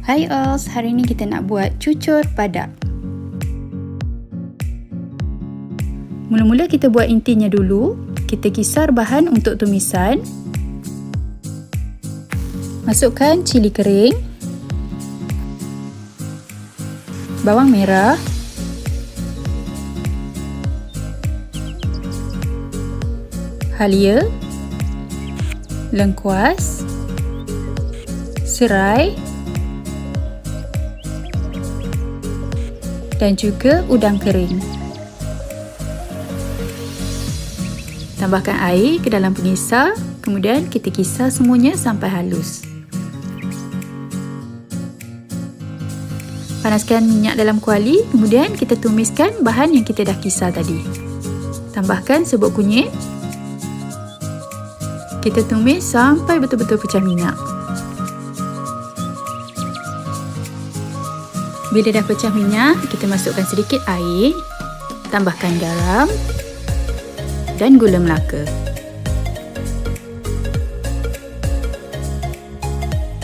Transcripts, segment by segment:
Hai Ols, hari ni kita nak buat cucur padak. Mula-mula kita buat intinya dulu. Kita kisar bahan untuk tumisan. Masukkan cili kering, bawang merah, halia, lengkuas, serai dan juga udang kering. Tambahkan air ke dalam pengisar, kemudian kita kisar semuanya sampai halus. Panaskan minyak dalam kuali, kemudian kita tumiskan bahan yang kita dah kisar tadi. Tambahkan serbuk kunyit. Kita tumis sampai betul-betul pecah minyak. Bila dah pecah minyak, kita masukkan sedikit air, tambahkan garam dan gula Melaka.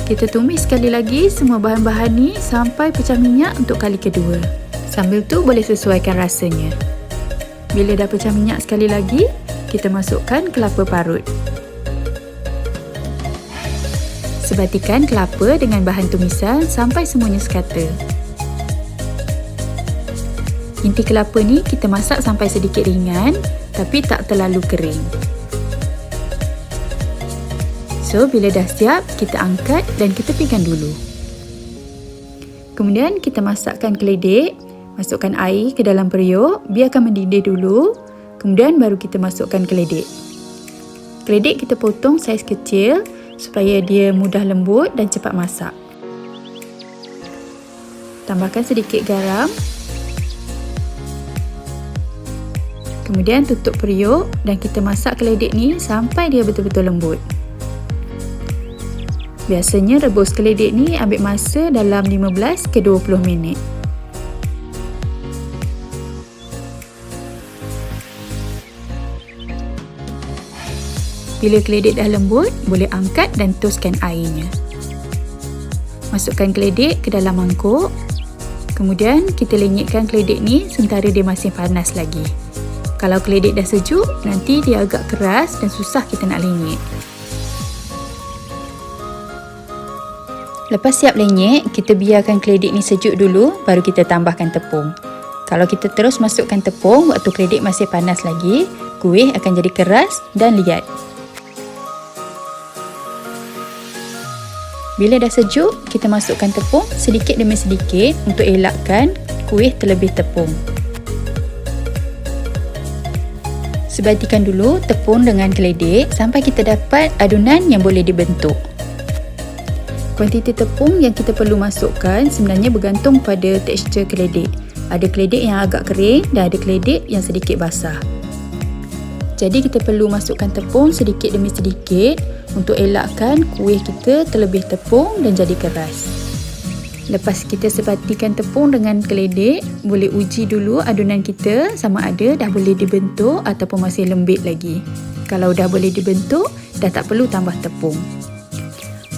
Kita tumis sekali lagi semua bahan-bahan ni sampai pecah minyak untuk kali kedua. Sambil tu boleh sesuaikan rasanya. Bila dah pecah minyak sekali lagi, kita masukkan kelapa parut. Sebatikan kelapa dengan bahan tumisan sampai semuanya sekata. Inti kelapa ni kita masak sampai sedikit ringan, tapi tak terlalu kering. So, bila dah siap, kita angkat dan kita pinggan dulu. Kemudian kita masakkan keledek, masukkan air ke dalam periuk, biarkan mendidih dulu, kemudian baru kita masukkan keledek. Keledek kita potong saiz kecil supaya dia mudah lembut dan cepat masak. Tambahkan sedikit garam. Kemudian tutup periuk dan kita masak keledek ni sampai dia betul-betul lembut. Biasanya rebus keledek ni ambil masa dalam 15 ke 20 minit. Bila keledek dah lembut, boleh angkat dan toskan airnya. Masukkan keledek ke dalam mangkuk. Kemudian kita lenyitkan keledek ni sementara dia masih panas lagi. Kalau keledek dah sejuk, nanti dia agak keras dan susah kita nak lenyit. Lepas siap lenyit, kita biarkan keledek ni sejuk dulu, baru kita tambahkan tepung. Kalau kita terus masukkan tepung waktu keledek masih panas lagi, kuih akan jadi keras dan liat. Bila dah sejuk, kita masukkan tepung sedikit demi sedikit untuk elakkan kuih terlebih tepung. Sebatikan dulu tepung dengan keledek sampai kita dapat adunan yang boleh dibentuk. Kuantiti tepung yang kita perlu masukkan sebenarnya bergantung pada tekstur keledek. Ada keledek yang agak kering dan ada keledek yang sedikit basah. Jadi kita perlu masukkan tepung sedikit demi sedikit untuk elakkan kuih kita terlebih tepung dan jadi keras. Lepas kita sebatikan tepung dengan keledek, boleh uji dulu adunan kita sama ada dah boleh dibentuk ataupun masih lembik lagi. Kalau dah boleh dibentuk, dah tak perlu tambah tepung.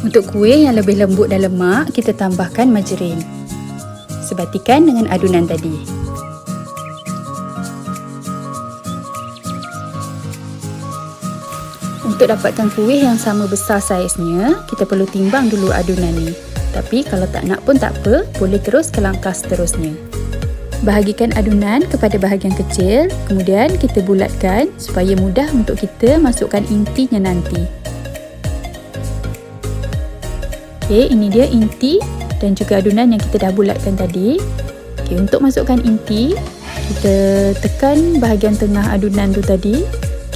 Untuk kuih yang lebih lembut dan lemak, kita tambahkan margarin. Sebatikan dengan adunan tadi. Untuk dapatkan kuih yang sama besar saiznya, kita perlu timbang dulu adunan ni. Tapi kalau tak nak pun tak apa, boleh terus ke langkah seterusnya. Bahagikan adunan kepada bahagian kecil, kemudian kita bulatkan supaya mudah untuk kita masukkan intinya nanti. Okey, ini dia inti dan juga adunan yang kita dah bulatkan tadi. Okey, untuk masukkan inti, kita tekan bahagian tengah adunan tu tadi,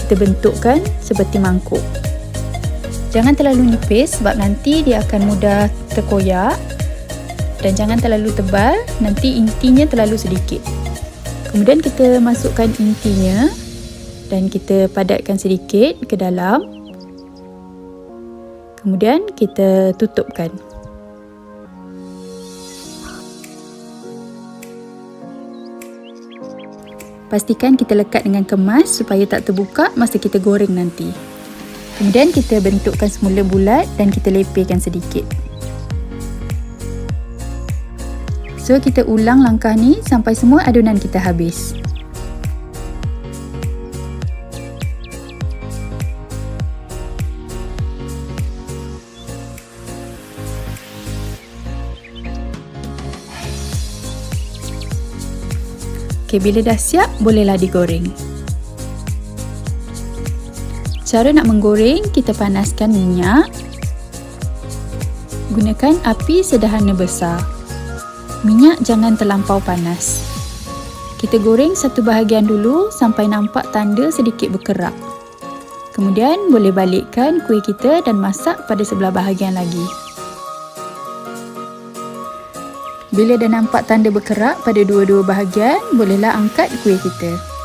kita bentukkan seperti mangkuk. Jangan terlalu nipis sebab nanti dia akan mudah terkoyak, dan jangan terlalu tebal, nanti intinya terlalu sedikit. Kemudian kita masukkan intinya dan kita padatkan sedikit ke dalam. Kemudian kita tutupkan. Pastikan kita lekat dengan kemas supaya tak terbuka masa kita goreng nanti. Kemudian kita bentukkan semula bulat dan kita lepirkan sedikit. So kita ulang langkah ni sampai semua adunan kita habis. Okey, bila dah siap, bolehlah digoreng. Cara nak menggoreng, kita panaskan minyak. Gunakan api sederhana besar. Minyak jangan terlampau panas. Kita goreng satu bahagian dulu sampai nampak tanda sedikit berkerak. Kemudian boleh balikkan kuih kita dan masak pada sebelah bahagian lagi. Bila dah nampak tanda berkerak pada dua-dua bahagian, bolehlah angkat kuih kita.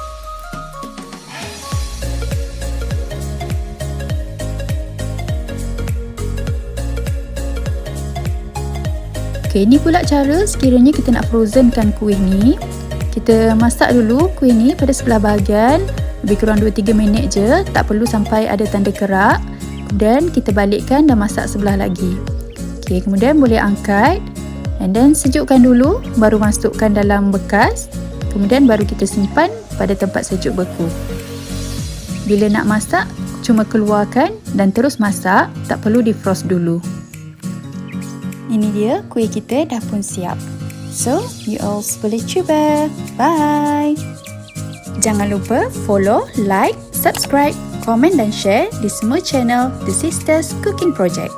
Okey, ni pula cara sekiranya kita nak frozenkan kuih ni. Kita masak dulu kuih ni pada sebelah bahagian, lebih kurang 2-3 minit je, tak perlu sampai ada tanda kerak. Kemudian kita balikkan dan masak sebelah lagi. Okey, kemudian boleh angkat. And then sejukkan dulu, baru masukkan dalam bekas. Kemudian baru kita simpan pada tempat sejuk beku. Bila nak masak, cuma keluarkan dan terus masak, tak perlu defrost dulu. Ini dia, kuih kita dah pun siap. So, you all boleh cuba. Bye! Jangan lupa follow, like, subscribe, komen dan share di semua channel The Sisters Cooking Project.